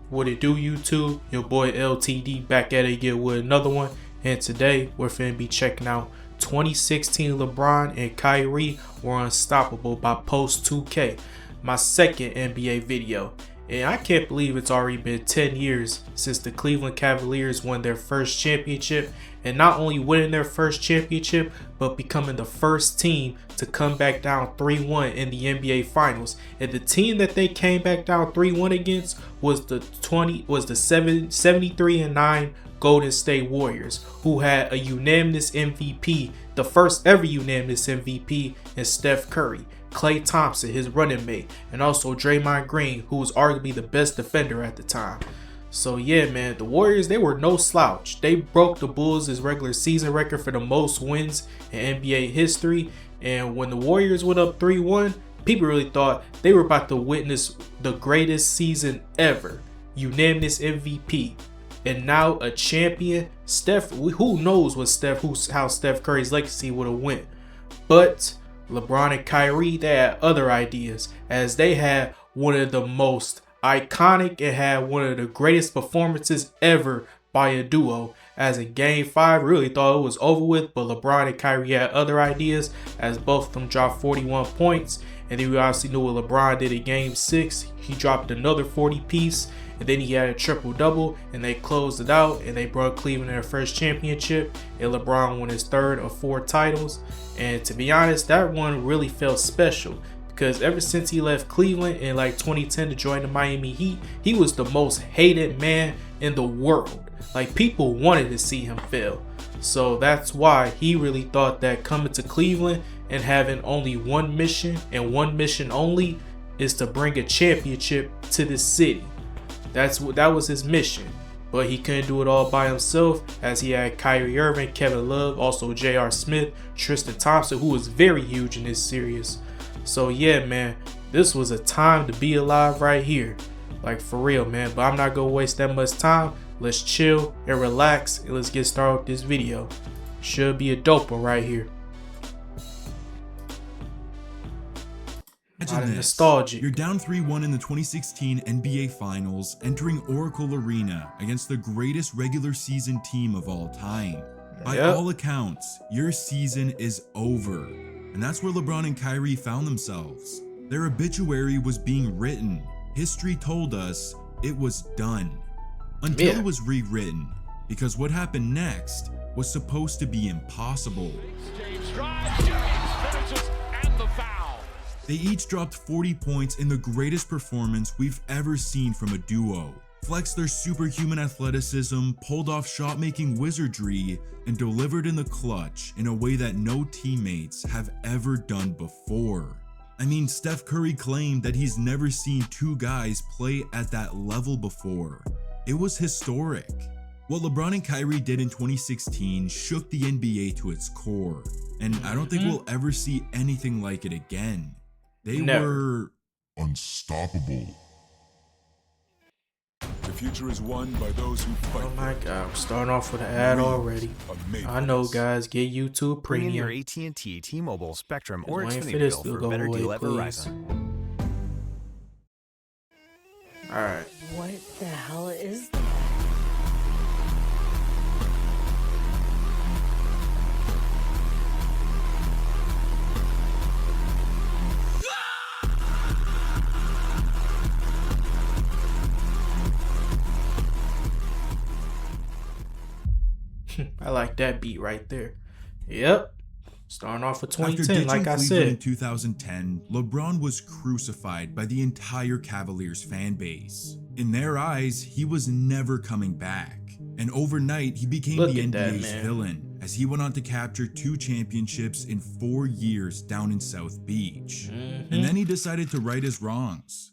What it do, YouTube? Your boy LTD back at it again with another one. And today we're finna be checking out 2016 LeBron and Kyrie were unstoppable by Post 2K, my second NBA video. And I can't believe it's already been 10 years since the Cleveland Cavaliers won their first championship, and not only winning their first championship, but becoming the first team to come back down 3-1 in the NBA Finals. And the team that they came back down 3-1 against was the 73-9 Golden State Warriors, who had a unanimous MVP, the first ever unanimous MVP in Steph Curry, Klay Thompson, his running mate, and also Draymond Green, who was arguably the best defender at the time. So yeah, man, the Warriors, they were no slouch. They broke the Bulls' regular season record for the most wins in NBA history. And when the Warriors went up 3-1, people really thought they were about to witness the greatest season ever. Unanimous MVP. And now a champion. Steph, who knows how Steph Curry's legacy would have went. But LeBron and Kyrie, they had other ideas, as they had one of the most iconic and had one of the greatest performances ever by a duo. As in Game 5, really thought it was over with, but LeBron and Kyrie had other ideas, as both of them dropped 41 points. And then we obviously knew what LeBron did in Game 6. He dropped another 40 piece, and then he had a triple-double, and they closed it out, and they brought Cleveland their first championship, and LeBron won his third of 4 titles. And to be honest, that one really felt special, because ever since he left Cleveland in like 2010 to join the Miami Heat, he was the most hated man in the world. Like, people wanted to see him fail. So that's why he really thought that coming to Cleveland and having only one mission and one mission only is to bring a championship to this city. That was his mission. But he couldn't do it all by himself, as he had Kyrie Irving, Kevin Love, also J.R. Smith, Tristan Thompson, who was very huge in this series. So yeah, man, this was a time to be alive right here. Like, for real, man. But I'm not gonna waste that much time. Let's chill and relax, and let's get started with this video. Should be a dope one right here. Imagine this. Nostalgic. You're down 3-1 in the 2016 NBA Finals, entering Oracle Arena against the greatest regular season team of all time. By all accounts, your season is over. And that's where LeBron and Kyrie found themselves. Their obituary was being written. History told us it was done. Until it was rewritten, because what happened next was supposed to be impossible. They each dropped 40 points in the greatest performance we've ever seen from a duo, flexed their superhuman athleticism, pulled off shot-making wizardry, and delivered in the clutch in a way that no teammates have ever done before. I mean, Steph Curry claimed that he's never seen two guys play at that level before. It was historic. What LeBron and Kyrie did in 2016 shook the NBA to its core, and I don't think we'll ever see anything like it again. They were unstoppable. The future is won by those who fight. Oh my God, I'm starting off with an ad already. I know, guys, get YouTube Premium. Bring in your AT&T, T-Mobile, Spectrum, or Xfinity bill for better deal at Verizon. Alright. What the hell is that? I like that beat right there. Yep. Starting off with 2010, like I said. In 2010, LeBron was crucified by the entire Cavaliers fan base. In their eyes, he was never coming back. And overnight, he became the NBA's villain, as he went on to capture 2 championships in 4 years down in South Beach. And then he decided to right his wrongs.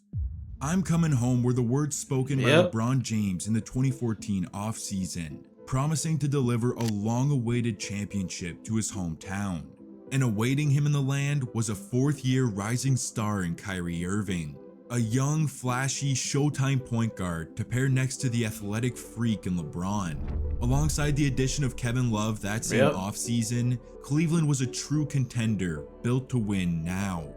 I'm Coming Home were the words spoken by LeBron James in the 2014 offseason, promising to deliver a long-awaited championship to his hometown. And awaiting him in the land was a 4th-year rising star in Kyrie Irving, a young, flashy, Showtime point guard to pair next to the athletic freak in LeBron. Alongside the addition of Kevin Love that same offseason, Cleveland was a true contender built to win now.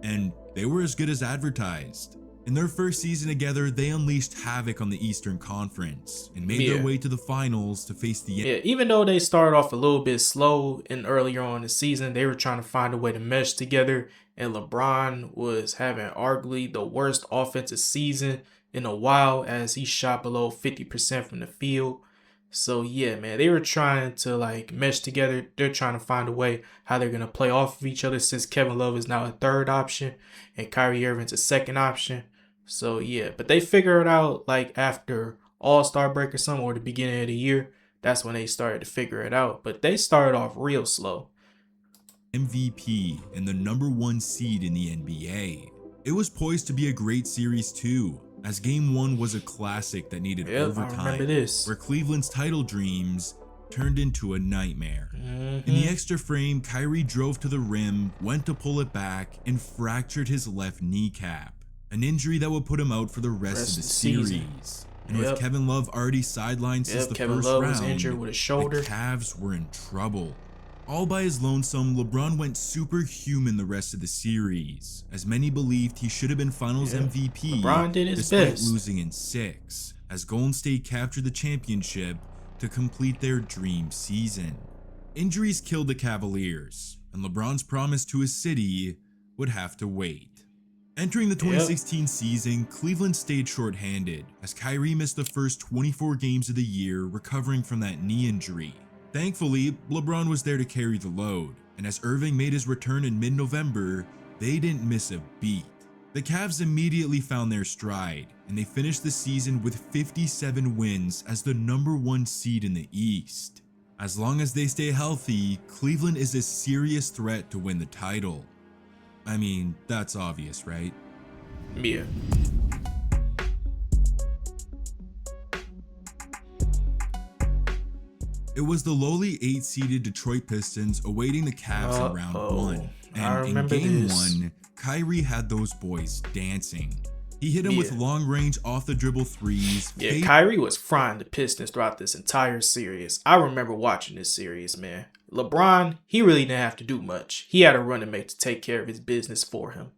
And they were as good as advertised. In their first season together, they unleashed havoc on the Eastern Conference and made their way to the finals to face the even though they started off a little bit slow and earlier on in the season, they were trying to find a way to mesh together, and LeBron was having arguably the worst offensive season in a while as he shot below 50% from the field. So yeah, man, they were trying to like mesh together. They're trying to find a way how they're going to play off of each other, since Kevin Love is now a third option and Kyrie Irving's a second option. So yeah, but they figure it out like after All-Star break or something, or the beginning of the year. That's when they started to figure it out. But they started off real slow. MVP and the #1 seed in the NBA. It was poised to be a great series too, as Game 1 was a classic that needed overtime, where Cleveland's title dreams turned into a nightmare. In the extra frame, Kyrie drove to the rim, went to pull it back, and fractured his left kneecap. An injury that would put him out for the rest of the series. And with Kevin Love already sidelined since the first round, was injured with his shoulder. The Cavs were in trouble. All by his lonesome, LeBron went superhuman the rest of the series, as many believed he should have been Finals MVP LeBron did his despite best. losing in 6, as Golden State captured the championship to complete their dream season. Injuries killed the Cavaliers, and LeBron's promise to his city would have to wait. Entering the 2016 season, Cleveland stayed shorthanded, as Kyrie missed the first 24 games of the year recovering from that knee injury. Thankfully, LeBron was there to carry the load, and as Irving made his return in mid-November, they didn't miss a beat. The Cavs immediately found their stride, and they finished the season with 57 wins as the #1 seed in the East. As long as they stay healthy, Cleveland is a serious threat to win the title. I mean, that's obvious, right? Yeah. It was the lowly 8-seeded Detroit Pistons awaiting the Cavs in round 1. And in game 1, Kyrie had those boys dancing. He hit him with long-range off-the-dribble threes. Yeah, Kyrie was frying the Pistons throughout this entire series. I remember watching this series, man. LeBron, he really didn't have to do much. He had a running mate to take care of his business for him.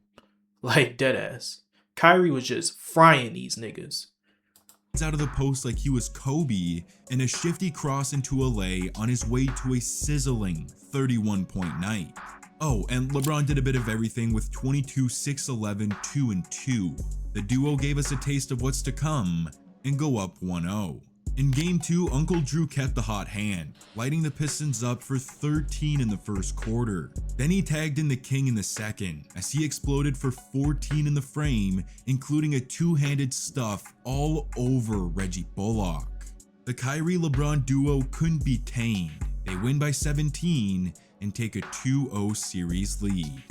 Like, deadass. Kyrie was just frying these niggas. Out of the post like he was Kobe, and a shifty cross into a lay on his way to a sizzling 31-point night. Oh, and LeBron did a bit of everything with 22, 6, 11, 2, and 2. The duo gave us a taste of what's to come and go up 1-0. In game 2, Uncle Drew kept the hot hand, lighting the Pistons up for 13 in the first quarter. Then he tagged in the king in the second, as he exploded for 14 in the frame, including a two-handed stuff all over Reggie Bullock. The Kyrie-LeBron duo couldn't be tamed. They win by 17 and take a 2-0 series lead.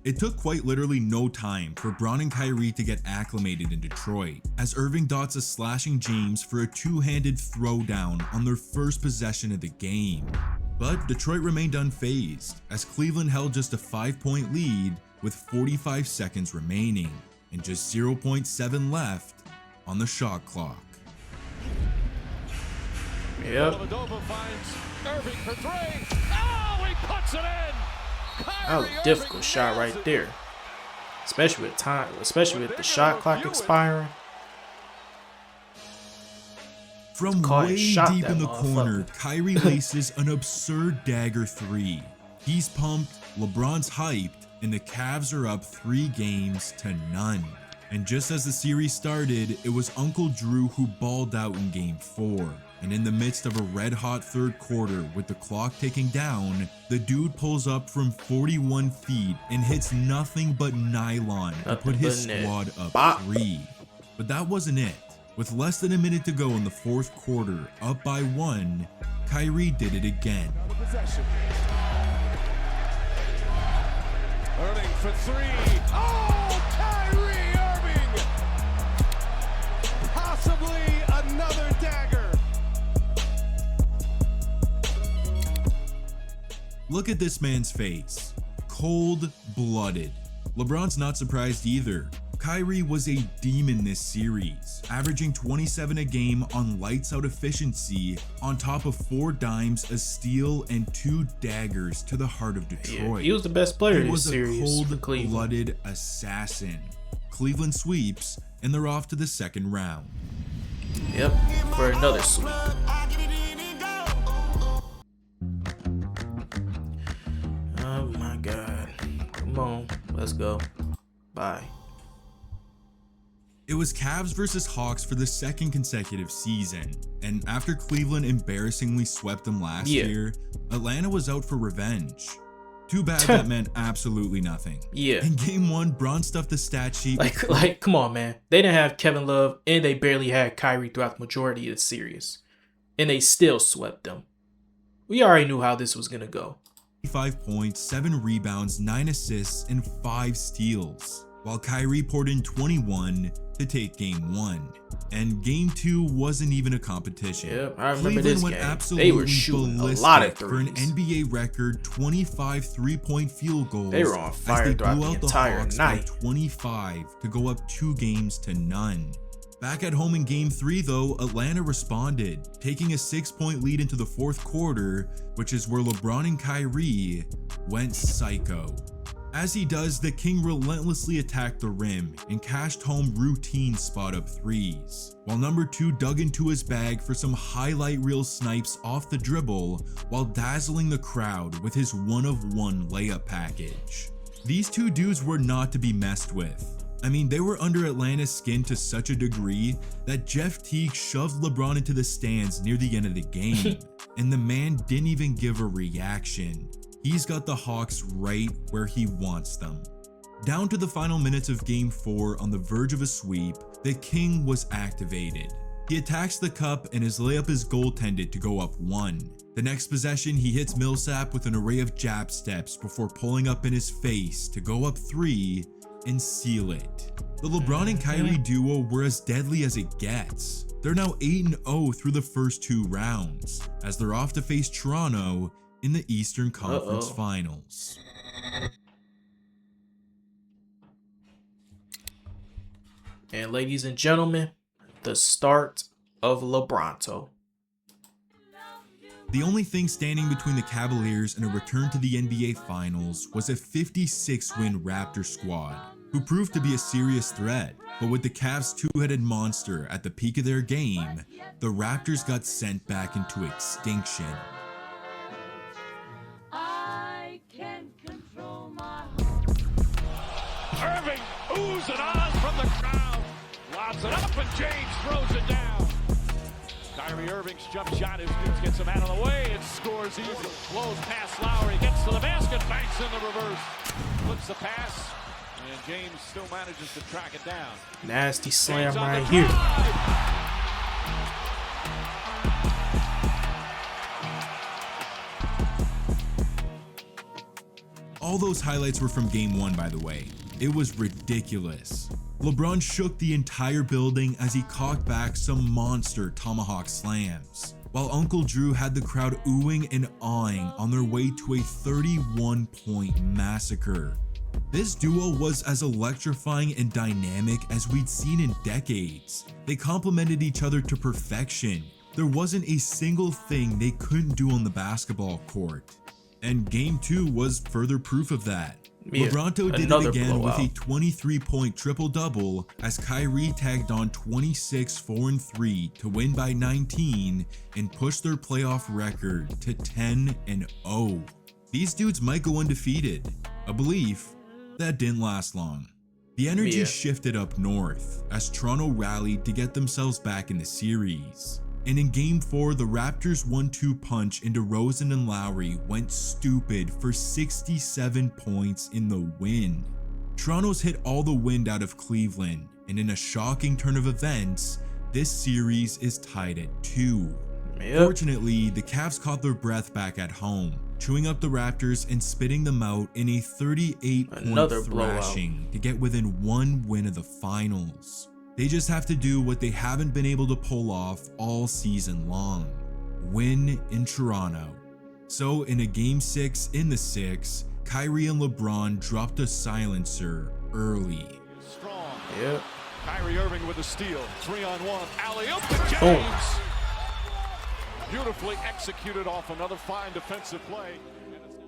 It took quite literally no time for Bron and Kyrie to get acclimated in Detroit, as Irving dots a slashing James for a two-handed throwdown on their first possession of the game. But Detroit remained unfazed, as Cleveland held just a 5-point lead with 45 seconds remaining and just 0.7 left on the shot clock. Yep. Finds Irving for three. Oh, he puts it in. That was a difficult shot right there, especially with time, especially with the shot clock expiring. From way deep in the corner, Kyrie laces an absurd dagger 3. He's pumped, LeBron's hyped, and the Cavs are up 3 games to none. And just as the series started, it was Uncle Drew who balled out in game 4. And in the midst of a red-hot third quarter with the clock ticking down, the dude pulls up from 41 feet and hits nothing but nylon to put his squad up 3. But that wasn't it. With less than a minute to go in the fourth quarter, up by 1, Kyrie did it again. Irving for 3. Oh, Kyrie Irving! Possibly another dagger. Look at this man's face. Cold-blooded. LeBron's not surprised either. Kyrie was a demon this series, averaging 27 a game on lights-out efficiency on top of 4 dimes, a steal, and 2 daggers to the heart of Detroit. Yeah, he was the best player in this series. He was a cold-blooded assassin. Cleveland sweeps, and they're off to the second round. Yep, for another sweep. Oh my God. Come on, let's go. Bye. It was Cavs versus Hawks for the second consecutive season, and after Cleveland embarrassingly swept them last year, Atlanta was out for revenge. Too bad that meant absolutely nothing. Yeah. In game 1, Bron stuffed the stat sheet. Like, come on, man. They didn't have Kevin Love, and they barely had Kyrie throughout the majority of the series. And they still swept them. We already knew how this was going to go. 5 points, 7 rebounds, 9 assists, and 5 steals, while Kyrie poured in 21 to take game 1. And game 2 wasn't even a competition. Yep, I remember Cleveland this went game. absolutely They were shooting ballistic a lot of for an threes. NBA record 25 3-point field goals. They were on fire as they throughout blew the out the entire Hawks night. by 25 to go up 2 games to none. Back at home in game 3 though, Atlanta responded, taking a 6-point lead into the fourth quarter, which is where LeBron and Kyrie went psycho. As he does, the King relentlessly attacked the rim and cashed home routine spot-up threes, while number 2 dug into his bag for some highlight reel snipes off the dribble while dazzling the crowd with his one-of-one layup package. These two dudes were not to be messed with. I mean, they were under Atlanta's skin to such a degree that Jeff Teague shoved LeBron into the stands near the end of the game, and the man didn't even give a reaction. He's got the Hawks right where he wants them. Down to the final minutes of game 4 on the verge of a sweep, the King was activated. He attacks the cup and his layup is goaltended to go up 1. The next possession, he hits Millsap with an array of jab steps before pulling up in his face to go up 3 and seal it. The LeBron and Kyrie duo were as deadly as it gets. They're now 8-0 through the first 2 rounds, as they're off to face Toronto in the Eastern Conference Finals. And ladies and gentlemen, the start of LeBronto. The only thing standing between the Cavaliers and a return to the NBA Finals was a 56-win Raptor squad, who proved to be a serious threat. But with the Cavs' two-headed monster at the peak of their game, the Raptors got sent back into extinction. Irving oohs and ahs from the crowd. Lobs it up and James throws it down. Kyrie Irving's jump shot. His dudes gets him out of the way and scores easy. Blows past Lowry. Gets to the basket. Banks in the reverse. Flips the pass. And James still manages to track it down. Nasty slam James on right the here. drive. All those highlights were from game 1, by the way. It was ridiculous. LeBron shook the entire building as he cocked back some monster tomahawk slams, while Uncle Drew had the crowd oohing and awing on their way to a 31-point massacre. This duo was as electrifying and dynamic as we'd seen in decades. They complemented each other to perfection. There wasn't a single thing they couldn't do on the basketball court. And game 2 was further proof of that. Yeah, LeBronto did it again blowout. with a 23-point triple-double as Kyrie tagged on 26, 4, and 3 to win by 19 and push their playoff record to 10-0. These dudes might go undefeated, a belief that didn't last long. The energy shifted up north as Toronto rallied to get themselves back in the series. And in game 4, the Raptors' 1-2 punch into Rosen and Lowry went stupid for 67 points in the win. Toronto's hit all the wind out of Cleveland, and in a shocking turn of events, this series is tied at 2. Fortunately, the Cavs caught their breath back at home, chewing up the Raptors and spitting them out in a 38-point thrashing to get within 1 win of the finals. They just have to do what they haven't been able to pull off all season long: win in Toronto. So in a game 6 in the 6, Kyrie and LeBron dropped a silencer early. Strong. Yep. Kyrie Irving with a steal. 3-on-1. Alley-oop to James. Beautifully executed off another fine defensive play.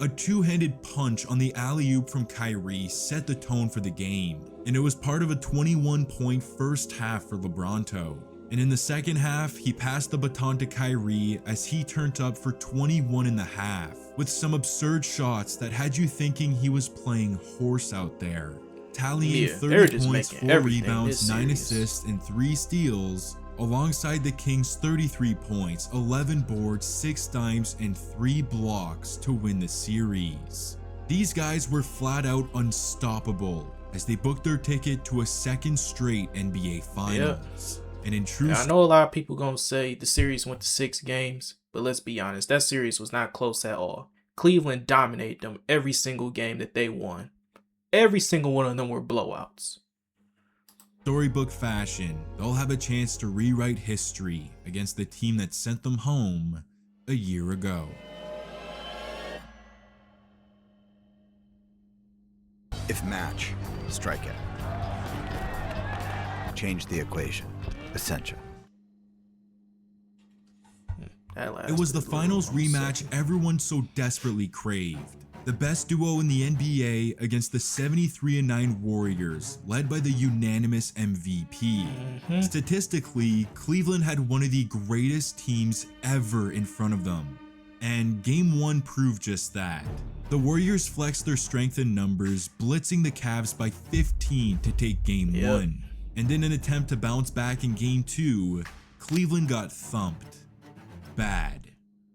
A two-handed punch on the alley-oop from Kyrie set the tone for the game, and it was part of a 21-point first half for Lebronto. And in the second half, he passed the baton to Kyrie as he turned up for 21 in the half, with some absurd shots that had you thinking he was playing horse out there. Tallying 30 points, 4 rebounds, 9 assists, and 3 steals, alongside the Kings' 33 points, 11 boards, 6 dimes, and 3 blocks to win the series. These guys were flat out unstoppable as they booked their ticket to a second straight NBA Finals. And in true, I know a lot of people gonna say the series went to 6 games, but let's be honest, that series was not close at all. Cleveland dominated them every single game that they won. Every single one of them were blowouts. Storybook fashion, they'll have a chance to rewrite history against the team that sent them home a year ago. If match, strike it. Change the equation. Essential. It was the finals rematch everyone so desperately craved. The best duo in the NBA against the 73-9 Warriors, led by the unanimous MVP. Statistically, Cleveland had one of the greatest teams ever in front of them. And Game 1 proved just that. The Warriors flexed their strength in numbers, blitzing the Cavs by 15 to take Game 1. And in an attempt to bounce back in Game 2, Cleveland got thumped. Bad.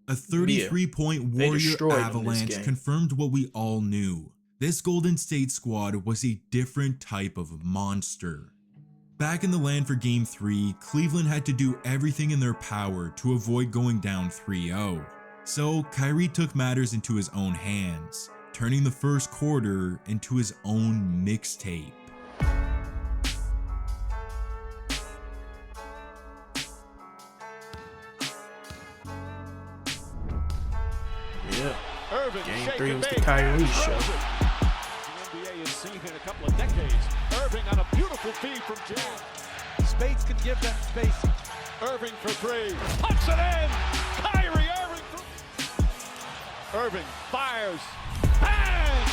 A 33-point Warrior avalanche confirmed what we all knew. This Golden State squad was a different type of monster. Back in the land for Game 3, Cleveland had to do everything in their power to avoid going down 3-0. So Kyrie took matters into his own hands, turning the first quarter into his own mixtape. Game 3 was the Kyrie show. The NBA has seen in a couple of decades. Irving on a beautiful feed from Jam. Spades can give them space. Irving for 3. Puts it in. Kyrie Irving. Irving fires. Bang!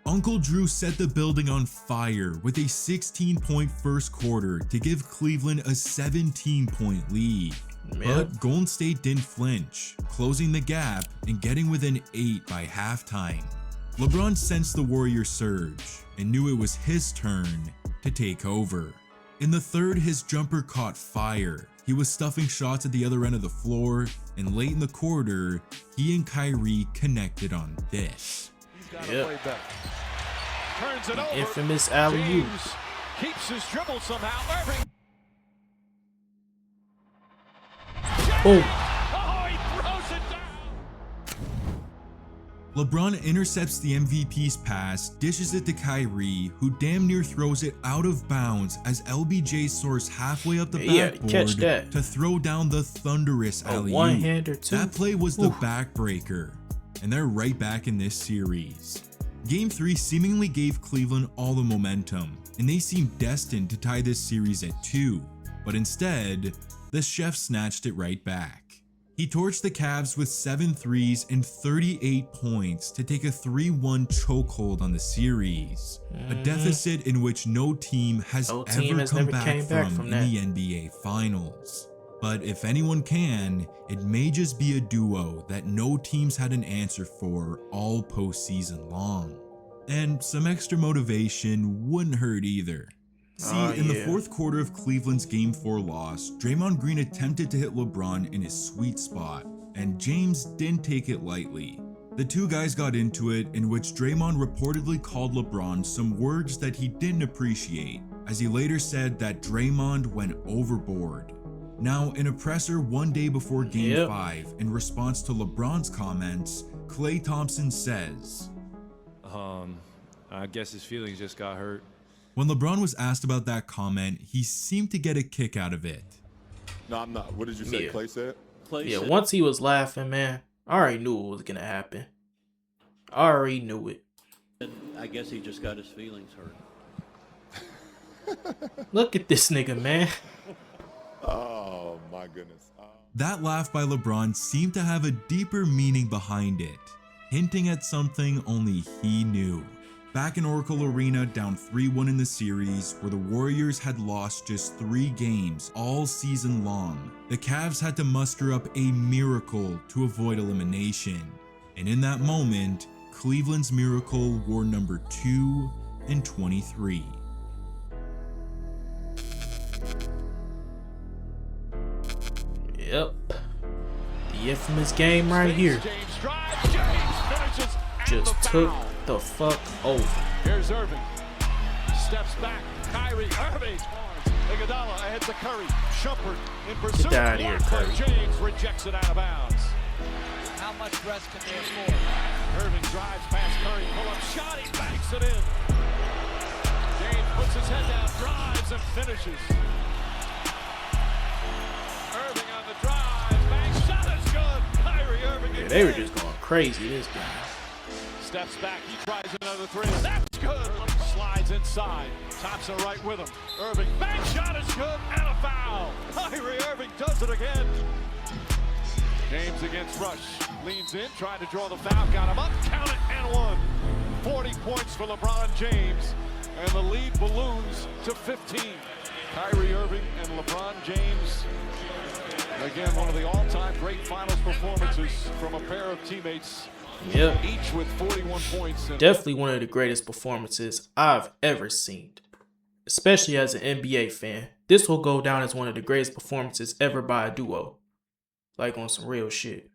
Uncle Drew set the building on fire with a 16-point first quarter to give Cleveland a 17-point lead. But Golden State didn't flinch, closing the gap and getting within 8 by halftime. LeBron sensed the Warriors surge and knew it was his turn to take over. In the third, his jumper caught fire. He was stuffing shots at the other end of the floor, and late in the quarter, he and Kyrie connected on this. Turns it over. Infamous alley-oop. Keeps his dribble somehow. Irving. Boom. Oh, he throws it down. LeBron intercepts the MVP's pass, dishes it to Kyrie, who damn near throws it out of bounds as LBJ soars halfway up the backboard to throw down the thunderous alley-oop. One-hander too. That play was the backbreaker, and they're right back in this series. Game 3 seemingly gave Cleveland all the momentum, and they seemed destined to tie this series at 2, but instead, the chef snatched it right back. He torched the Cavs with 7 threes and 38 points to take a 3-1 chokehold on the series, a deficit in which no team has ever come back from in the NBA Finals. But if anyone can, it may just be a duo that no teams had an answer for all postseason long. And some extra motivation wouldn't hurt either. See, in the fourth quarter of Cleveland's Game 4 loss, Draymond Green attempted to hit LeBron in his sweet spot, and James didn't take it lightly. The two guys got into it, in which Draymond reportedly called LeBron some words that he didn't appreciate, as he later said that Draymond went overboard. Now, in a presser one day before Game 5, in response to LeBron's comments, Klay Thompson says, I guess his feelings just got hurt. When LeBron was asked about that comment, he seemed to get a kick out of it. No, I'm not. What did you say? Klay said? Klay said, once he was laughing, man, I already knew what was going to happen. I already knew it. I guess he just got his feelings hurt. Look at this nigga, man. Oh my goodness. That laugh by LeBron seemed to have a deeper meaning behind it, hinting at something only he knew. Back in Oracle Arena, down 3-1 in the series, where the Warriors had lost just 3 games all season long, the Cavs had to muster up a miracle to avoid elimination. And in that moment, Cleveland's miracle wore number 2 and 23. Yep. The infamous game right here. Just took the fuck over. Here's Irving. Steps back. Kyrie Irving. Iguodala ahead to Curry. Shumpert in pursuit. Get out of here, Curry. James rejects it out of bounds. How much rest can they afford? Irving drives past Curry. Pull up shot. He banks it in. James puts his head down, drives and finishes. Irving on the drive. Banks shot is good. Kyrie Irving. Yeah, they were just going crazy this game. Steps back, he tries another 3. That's good. Slides inside. Thompson right with him. Irving, bank shot is good and a foul. Kyrie Irving does it again. James against Rush. Leans in, trying to draw the foul. Got him up, count it, and 1. 40 points for LeBron James. And the lead balloons to 15. Kyrie Irving and LeBron James. Again, one of the all-time great finals performances from a pair of teammates. Yep. Each with 41 points. Definitely one of the greatest performances I've ever seen. Especially as an NBA fan. This will go down as one of the greatest performances ever by a duo. Like on some real shit.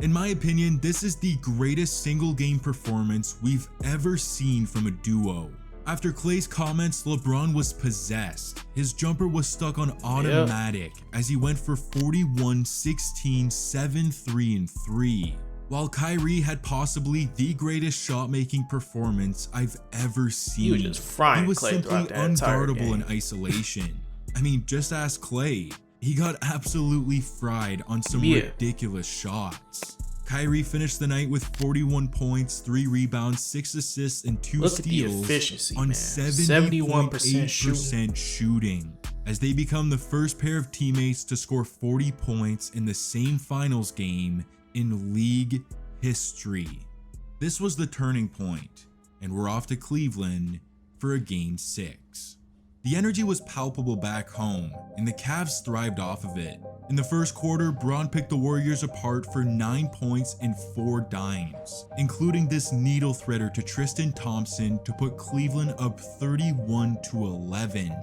In my opinion, this is the greatest single game performance we've ever seen from a duo. After Klay's comments, LeBron was possessed. His jumper was stuck on automatic as he went for 41, 16, 7, 3, and 3. While Kyrie had possibly the greatest shot-making performance I've ever seen. He was just frying He was Klay simply throughout the entire unguardable game. in isolation. I mean, just ask Klay. He got absolutely fried on some ridiculous shots. Kyrie finished the night with 41 points, 3 rebounds, 6 assists, and 2 steals on 70.8% shooting, as they become the first pair of teammates to score 40 points in the same finals game in league history. This was the turning point, and we're off to Cleveland for a Game 6. The energy was palpable back home, and the Cavs thrived off of it. In the first quarter, Bron picked the Warriors apart for 9 points and 4 dimes, including this needle threader to Tristan Thompson to put Cleveland up 31-11.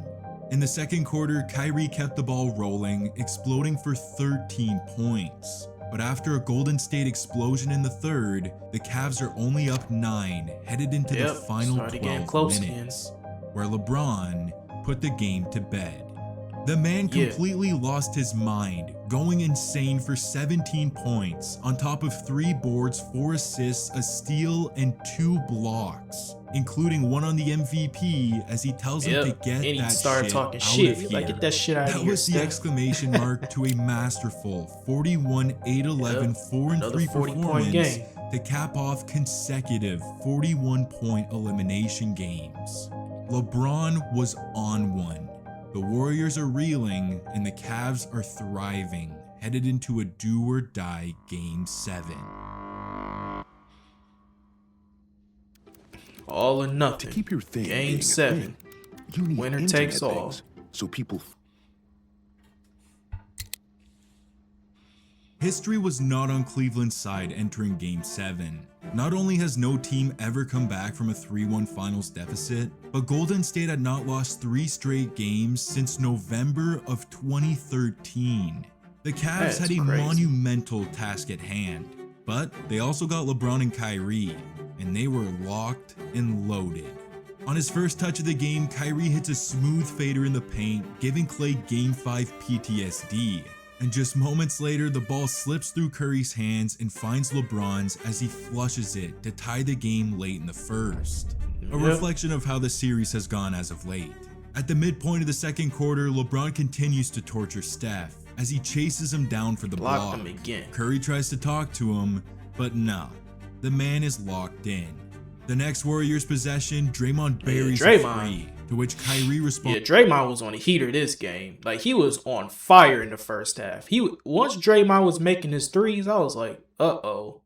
In the second quarter, Kyrie kept the ball rolling, exploding for 13 points. But after a Golden State explosion in the third, the Cavs are only up 9, headed into the final 12 minutes, where LeBron put the game to bed. The man completely lost his mind, going insane for 17 points, on top of 3 boards, 4 assists, a steal, and 2 blocks, including one on the MVP as he tells him to get that shit talking out shit. of here. Like, get that shit out of here. That was the exclamation mark to a masterful 41, 8, 11, 4 and 3 performance to cap off consecutive 41-point elimination games. LeBron was on one. The Warriors are reeling and the Cavs are thriving, headed into a do-or-die Game 7. All or nothing. To keep your thing Game 7. You need Winner takes all. So people. History was not on Cleveland's side entering Game 7. Not only has no team ever come back from a 3-1 finals deficit, but Golden State had not lost 3 straight games since November of 2013. The Cavs had a monumental task at hand, but they also got LeBron and Kyrie, and they were locked and loaded. On his first touch of the game, Kyrie hits a smooth fader in the paint, giving Klay Game 5 PTSD. And just moments later, the ball slips through Curry's hands and finds LeBron's as he flushes it to tie the game late in the first. A reflection of how the series has gone as of late. At the midpoint of the second quarter, LeBron continues to torture Steph as he chases him down for the block. Curry tries to talk to him, but no, the man is locked in. The next Warriors possession, Draymond buries a free, to which Kyrie Yeah, responded. Draymond was on a heater this game. Like, he was on fire in the first half. Once Draymond was making his threes, I was like, uh-oh.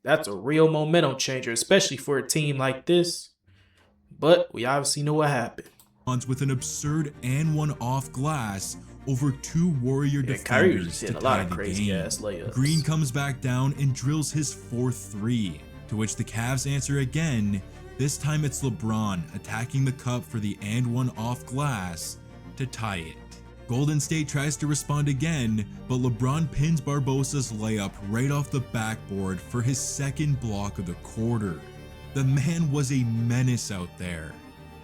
That's a real momentum changer, especially for a team like this. But we obviously know what happened. With an absurd and one off glass over two Warrior Kyrie was defenders hitting to a lot tie of the crazy game. ass layups. Green comes back down and drills his fourth three, to which the Cavs answer again. This time it's LeBron attacking the cup for the and one off glass to tie it. Golden State tries to respond again, but LeBron pins Barbosa's layup right off the backboard for his second block of the quarter. The man was a menace out there.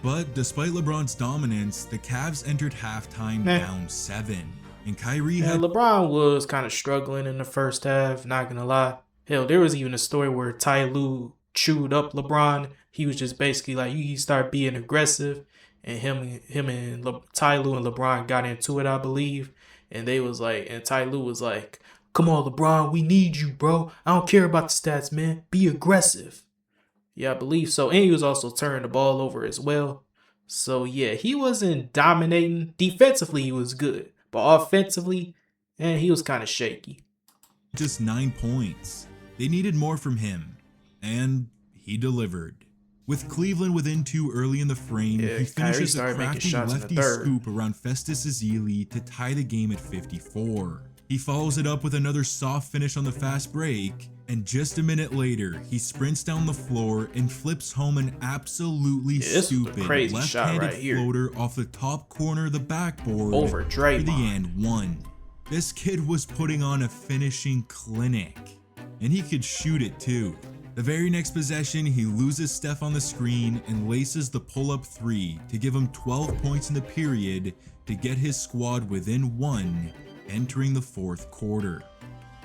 But despite LeBron's dominance, the Cavs entered halftime down 7, and Kyrie had... LeBron was kind of struggling in the first half, not gonna lie. Hell, there was even a story where Ty Lue chewed up LeBron. He was just basically like, he started being aggressive, and him and Ty Lue and LeBron got into it, I believe. And they was like, and Ty Lue was like, come on, LeBron, we need you, bro. I don't care about the stats, man. Be aggressive. Yeah, I believe so. And he was also turning the ball over as well. So, yeah, he wasn't dominating. Defensively, he was good. But offensively, he was kind of shaky. Just 9 points. They needed more from him. And he delivered. With Cleveland within 2 early in the frame, he finishes a crafty lefty scoop around Festus Ezeli to tie the game at 54. He follows it up with another soft finish on the fast break, and just a minute later, he sprints down the floor and flips home an absolutely stupid left-handed floater off the top corner of the backboard over Draymond for the and one. This kid was putting on a finishing clinic, and he could shoot it too. The very next possession, he loses Steph on the screen and laces the pull-up 3 to give him 12 points in the period to get his squad within 1, entering the fourth quarter.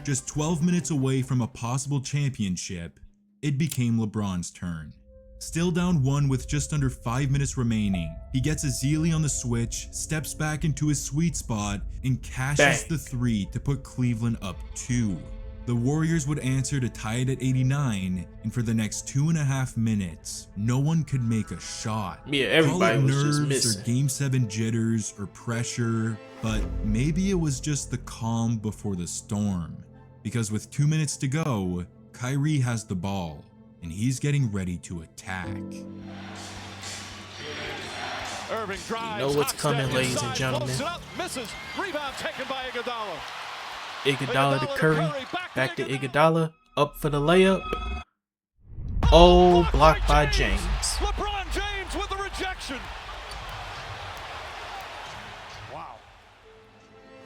Just 12 minutes away from a possible championship, it became LeBron's turn. Still down 1 with just under 5 minutes remaining, he gets Ezeli on the switch, steps back into his sweet spot, and cashes the 3 to put Cleveland up 2. The Warriors would answer to tie it at 89, and for the next 2.5 minutes, no one could make a shot. Yeah, everybody was just missing. Or Game 7 jitters or pressure, but maybe it was just the calm before the storm. Because with 2 minutes to go, Kyrie has the ball, and he's getting ready to attack. Irving drives, you know what's coming, ladies and gentlemen. Misses. Rebound taken by Iguodala. Iguodala to Curry, back to Iguodala, up for the layup. Oh, blocked by James. LeBron James with the rejection. Wow.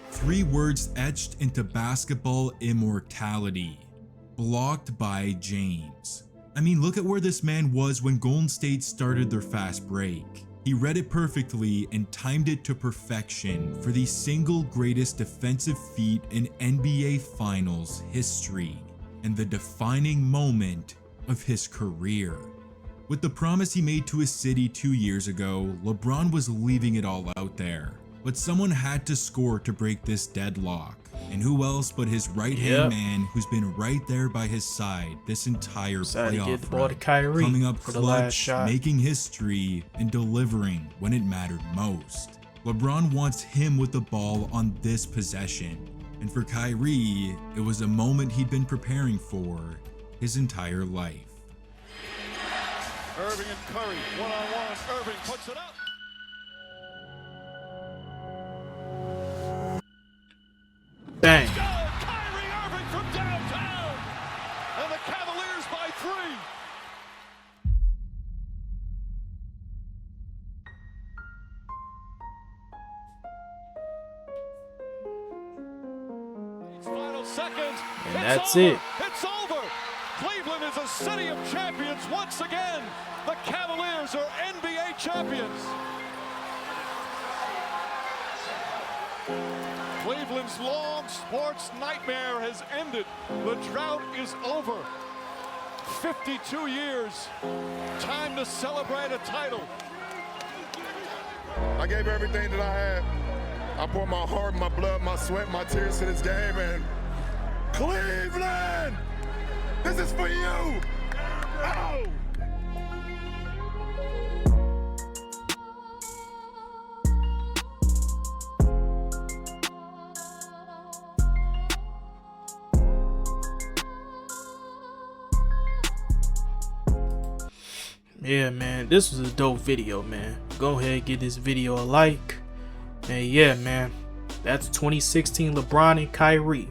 3 words etched into basketball immortality. Blocked by James. I mean, look at where this man was when Golden State started their fast break. He read it perfectly and timed it to perfection for the single greatest defensive feat in NBA Finals history and the defining moment of his career. With the promise he made to his city 2 years ago, LeBron was leaving it all out there. But someone had to score to break this deadlock. And who else but his right-hand man who's been right there by his side this entire playoff run, coming up clutch, making history, and delivering when it mattered most. LeBron wants him with the ball on this possession. And for Kyrie, it was a moment he'd been preparing for his entire life. Irving and Curry, one-on-one. Irving puts it up. Bang. Kyrie Irving from downtown. And the Cavaliers by 3. Final seconds. And that's it. It's over. Cleveland is a city of champions once again. The Cavaliers are NBA champions. Cleveland's long sports nightmare has ended. The drought is over. 52 years. Time to celebrate a title. I gave everything that I had. I poured my heart, my blood, my sweat, my tears to this game, and Cleveland, this is for you. Oh! Yeah, man, this was a dope video, man. Go ahead, give this video a like. And yeah, man, that's 2016 LeBron and Kyrie.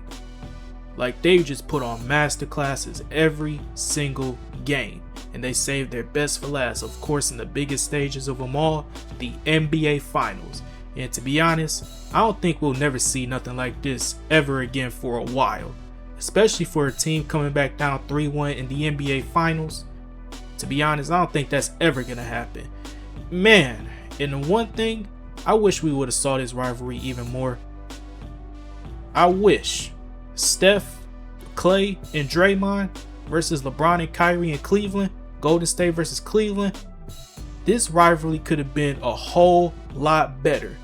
Like, they just put on masterclasses every single game. And they saved their best for last, of course, in the biggest stages of them all, the NBA Finals. And to be honest, I don't think we'll never see nothing like this ever again for a while. Especially for a team coming back down 3-1 in the NBA Finals. To be honest, I don't think that's ever going to happen. Man, and the one thing, I wish we would have saw this rivalry even more. I wish Steph, Clay, and Draymond versus LeBron and Kyrie in Cleveland, Golden State versus Cleveland. This rivalry could have been a whole lot better.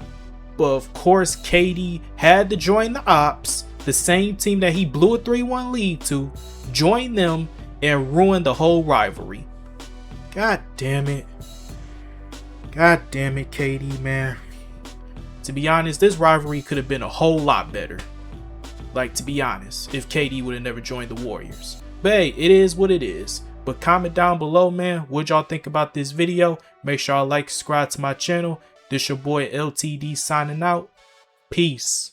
But of course, KD had to join the Ops, the same team that he blew a 3-1 lead to, join them and ruin the whole rivalry. God damn it. God damn it, KD, man. To be honest, this rivalry could have been a whole lot better. Like, to be honest, if KD would have never joined the Warriors. But hey, it is what it is. But comment down below, man, what y'all think about this video. Make sure y'all like, subscribe to my channel. This your boy LTD signing out. Peace.